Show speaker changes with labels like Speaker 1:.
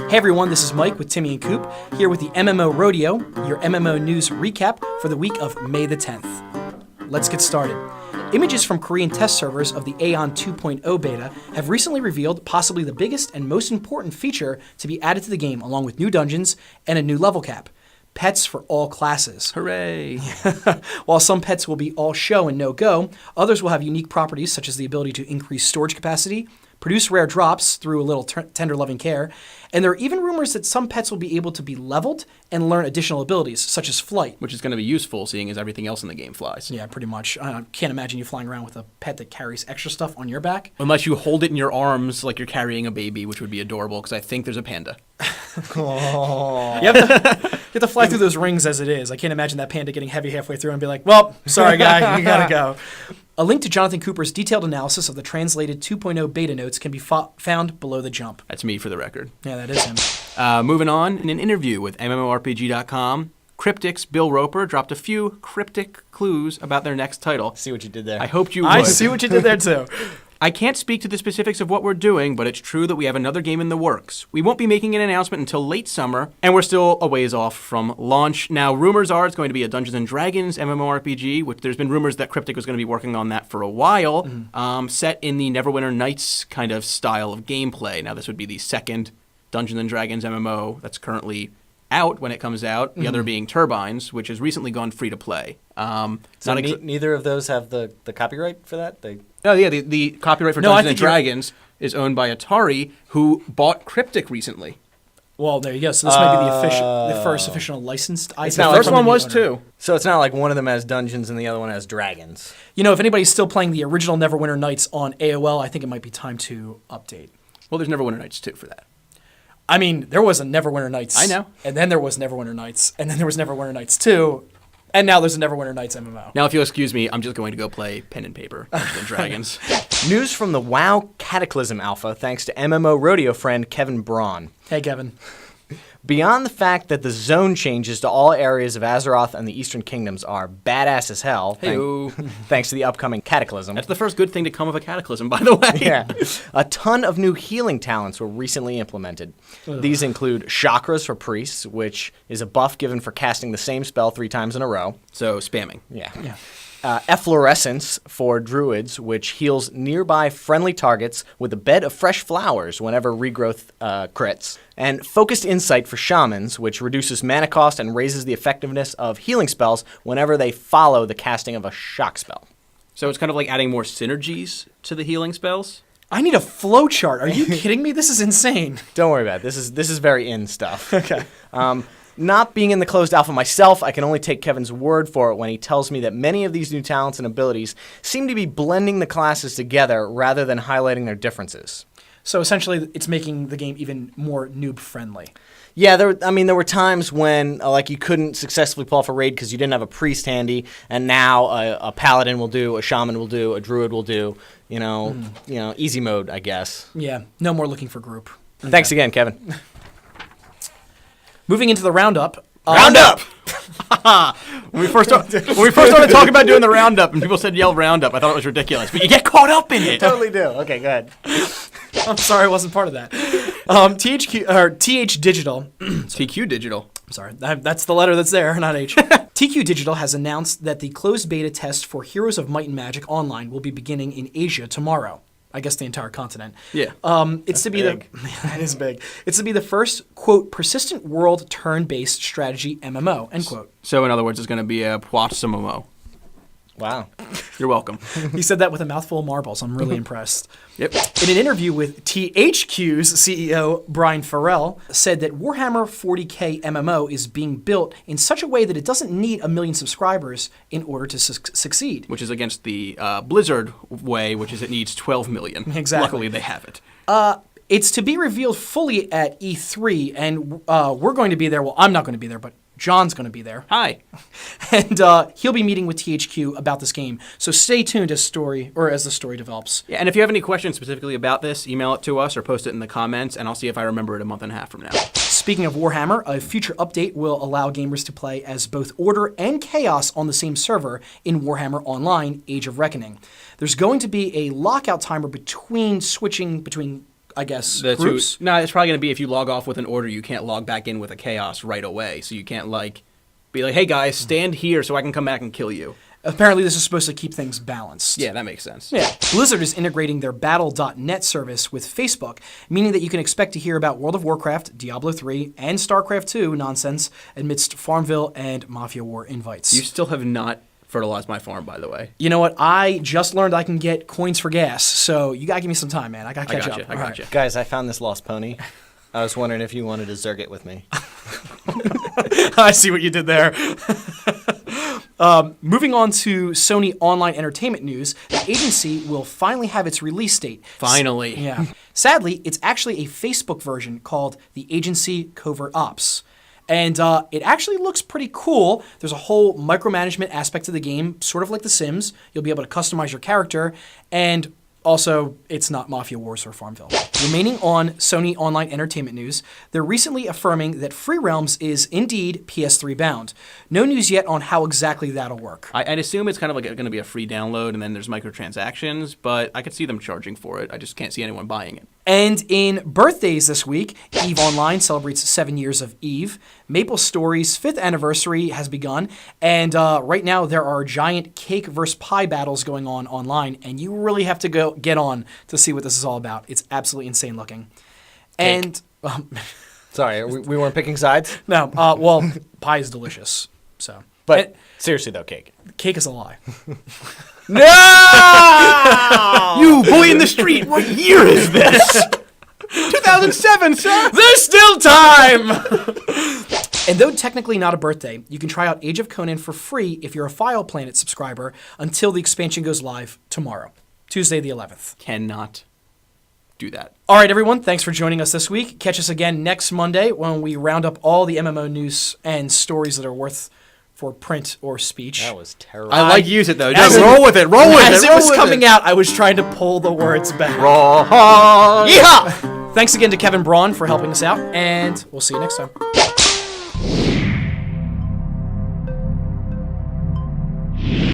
Speaker 1: Hey everyone, this is Mike with Timmy and Coop, here with the MMO Rodeo, your MMO news recap for the week of May the 10th. Let's get started. Images from Korean test servers of the Aion 2.0 beta have recently revealed possibly the biggest and most important feature to be added to the game, along with new dungeons and a new level cap. Pets for all classes.
Speaker 2: Hooray!
Speaker 1: While some pets will be all show and no go, others will have unique properties such as the ability to increase storage capacity, produce rare drops through a little tender loving care, and there are even rumors that some pets will be able to be leveled and learn additional abilities, such as flight.
Speaker 2: Which is going to be useful, seeing as everything else in the game flies.
Speaker 1: Yeah, pretty much. I can't imagine you flying around with a pet that carries extra stuff on your back.
Speaker 2: Unless you hold it in your arms like you're carrying a baby, which would be adorable, because I think there's a panda.
Speaker 1: You have to fly through those rings as it is. I can't imagine that panda getting heavy halfway through and be like, well, sorry guy, you gotta go. A link to Jonathan Cooper's detailed analysis of the translated 2.0 beta notes can be found below the jump.
Speaker 2: That's me for the record.
Speaker 1: Yeah, that is him.
Speaker 2: Moving on, in an interview with MMORPG.com, Cryptic's Bill Roper dropped a few cryptic clues about their next title.
Speaker 3: See what you did there.
Speaker 2: I hoped you would.
Speaker 1: I see what you did there too.
Speaker 2: I can't speak to the specifics of what we're doing, but it's true that we have another game in the works. We won't be making an announcement until late summer, and we're still a ways off from launch. Now, rumors are it's going to be a Dungeons & Dragons MMORPG, which there's been rumors that Cryptic was going to be working on that for a while, set in the Neverwinter Nights kind of style of gameplay. Now, this would be the second Dungeons & Dragons MMO that's currently out when it comes out, the other being Turbines, which has recently gone free to play.
Speaker 3: So neither of those have the copyright for that?
Speaker 2: Oh, yeah, the copyright for Dungeons & Dragons is owned by Atari, who bought Cryptic recently.
Speaker 1: Well, there you go. So this might be the first official licensed IP.
Speaker 2: The first one was too.
Speaker 3: So it's not like one of them has dungeons and the other one has dragons.
Speaker 1: You know, if anybody's still playing the original Neverwinter Nights on AOL, I think it might be time to update.
Speaker 2: Well, there's Neverwinter Nights 2 for that.
Speaker 1: I mean, there was a Neverwinter Nights.
Speaker 2: I know.
Speaker 1: And then there was Neverwinter Nights. And then there was Neverwinter Nights 2. And now there's a Neverwinter Nights MMO.
Speaker 2: Now, if you'll excuse me, I'm just going to go play pen and paper, Dungeons & Dragons.
Speaker 3: News from the WoW Cataclysm Alpha, thanks to MMO Rodeo friend Kevin Braun.
Speaker 1: Hey, Kevin.
Speaker 3: Beyond the fact that the zone changes to all areas of Azeroth and the Eastern Kingdoms are badass as hell, thanks to the upcoming Cataclysm.
Speaker 2: That's the first good thing to come of a Cataclysm, by the way.
Speaker 3: Yeah. A ton of new healing talents were recently implemented. These include Chakras for priests, which is a buff given for casting the same spell 3 times in a row.
Speaker 2: So, spamming.
Speaker 3: Yeah. Efflorescence for druids, which heals nearby friendly targets with a bed of fresh flowers whenever regrowth crits. And Focused Insight for shamans, which reduces mana cost and raises the effectiveness of healing spells whenever they follow the casting of a shock spell.
Speaker 2: So it's kind of like adding more synergies to the healing spells?
Speaker 1: I need a flowchart. Are you kidding me? This is insane.
Speaker 3: Don't worry about it. This is very in stuff.
Speaker 1: Okay.
Speaker 3: Not being in the closed alpha myself, I can only take Kevin's word for it when he tells me that many of these new talents and abilities seem to be blending the classes together rather than highlighting their differences.
Speaker 1: So essentially, it's making the game even more noob-friendly.
Speaker 3: Yeah, there were times when you couldn't successfully pull off a raid because you didn't have a priest handy, and now a paladin will do, a shaman will do, a druid will do. Easy mode, I guess.
Speaker 1: Yeah, no more looking for group. Okay.
Speaker 3: Thanks again, Kevin.
Speaker 1: Moving into the roundup.
Speaker 3: Roundup!
Speaker 2: When we first started talking about doing the roundup, and people said yell roundup, I thought it was ridiculous. But you get caught up in it.
Speaker 3: Totally do. Okay, go ahead.
Speaker 1: I'm sorry, I wasn't part of that. TH Digital.
Speaker 2: TQ Digital.
Speaker 1: I'm sorry, that's the letter that's there, not H. TQ Digital has announced that the closed beta test for Heroes of Might and Magic Online will be beginning in Asia tomorrow. I guess the entire continent.
Speaker 2: Yeah.
Speaker 1: It's to be big. That is big. It's to be the first, quote, persistent world turn-based strategy MMO, end quote.
Speaker 2: So, in other words, it's going to be a PWTBSMMO.
Speaker 3: Wow.
Speaker 2: You're welcome.
Speaker 1: He said that with a mouthful of marbles. I'm really impressed.
Speaker 2: Yep.
Speaker 1: In an interview with THQ's CEO, Brian Farrell, said that Warhammer 40k MMO is being built in such a way that it doesn't need 1 million subscribers in order to succeed.
Speaker 2: Which is against the Blizzard way, which is it needs 12 million.
Speaker 1: Exactly.
Speaker 2: Luckily, they have it.
Speaker 1: It's to be revealed fully at E3, and we're going to be there. Well, I'm not going to be there, but John's going to be there.
Speaker 2: Hi.
Speaker 1: And he'll be meeting with THQ about this game. So stay tuned as the story develops.
Speaker 2: Yeah, and if you have any questions specifically about this, email it to us or post it in the comments, and I'll see if I remember it a month and a half from now.
Speaker 1: Speaking of Warhammer, a future update will allow gamers to play as both Order and Chaos on the same server in Warhammer Online: Age of Reckoning. There's going to be a lockout timer between switching between I guess,
Speaker 2: The
Speaker 1: groups.
Speaker 2: No, it's probably going to be if you log off with an order, you can't log back in with a chaos right away. So you can't be like, hey guys, stand here so I can come back and kill you.
Speaker 1: Apparently, this is supposed to keep things balanced.
Speaker 2: Yeah, that makes sense.
Speaker 1: Yeah. Blizzard is integrating their Battle.net service with Facebook, meaning that you can expect to hear about World of Warcraft, Diablo 3, and StarCraft 2 nonsense amidst Farmville and Mafia War invites.
Speaker 2: You still have not fertilized my farm, by the way.
Speaker 1: You know what? I just learned I can get coins for gas, so you gotta give me some time, man. I gotta catch up.
Speaker 2: I got you.
Speaker 3: Guys, I found this lost pony. I was wondering if you wanted to zerg it with me.
Speaker 1: I see what you did there. Moving on to Sony Online Entertainment news, the agency will finally have its release date.
Speaker 2: Finally.
Speaker 1: Yeah. Sadly, it's actually a Facebook version called the Agency Covert Ops. And it actually looks pretty cool. There's a whole micromanagement aspect to the game, sort of like The Sims. You'll be able to customize your character, and also, it's not Mafia Wars or Farmville. Remaining on Sony Online Entertainment news, they're recently affirming that Free Realms is indeed PS3 bound. No news yet on how exactly that'll work.
Speaker 2: I'd assume it's kind of like going to be a free download and then there's microtransactions, but I could see them charging for it. I just can't see anyone buying it.
Speaker 1: And in birthdays this week, EVE Online celebrates 7 years of EVE. Maple Story's 5th anniversary has begun, and right now there are giant cake versus pie battles going on online, and you really have to go get on to see what this is all about. It's absolutely insane looking.
Speaker 3: Cake.
Speaker 1: And
Speaker 3: Sorry, we weren't picking sides?
Speaker 1: no, well, pie is delicious. So,
Speaker 3: But seriously, though, cake.
Speaker 1: cake is a lie.
Speaker 3: No!
Speaker 2: You, boy in the street, what year is this? 2007, sir!
Speaker 1: There's still time! And though technically not a birthday, you can try out Age of Conan for free if you're a File Planet subscriber until the expansion goes live tomorrow, Tuesday the 11th.
Speaker 2: Cannot do that.
Speaker 1: All right, everyone, thanks for joining us this week. Catch us again next Monday when we round up all the MMO news and stories that are worth for print or speech.
Speaker 3: That was terrible.
Speaker 2: I like use it, though.
Speaker 1: As
Speaker 2: Just
Speaker 1: it-
Speaker 2: roll with it. Roll with it.
Speaker 1: As it
Speaker 2: roll
Speaker 1: was
Speaker 2: with
Speaker 1: coming
Speaker 2: it.
Speaker 1: out, I was trying to pull the words back.
Speaker 2: Roll.
Speaker 1: Yeehaw! Thanks again to Kevin Braun for helping us out, and we'll see you next time.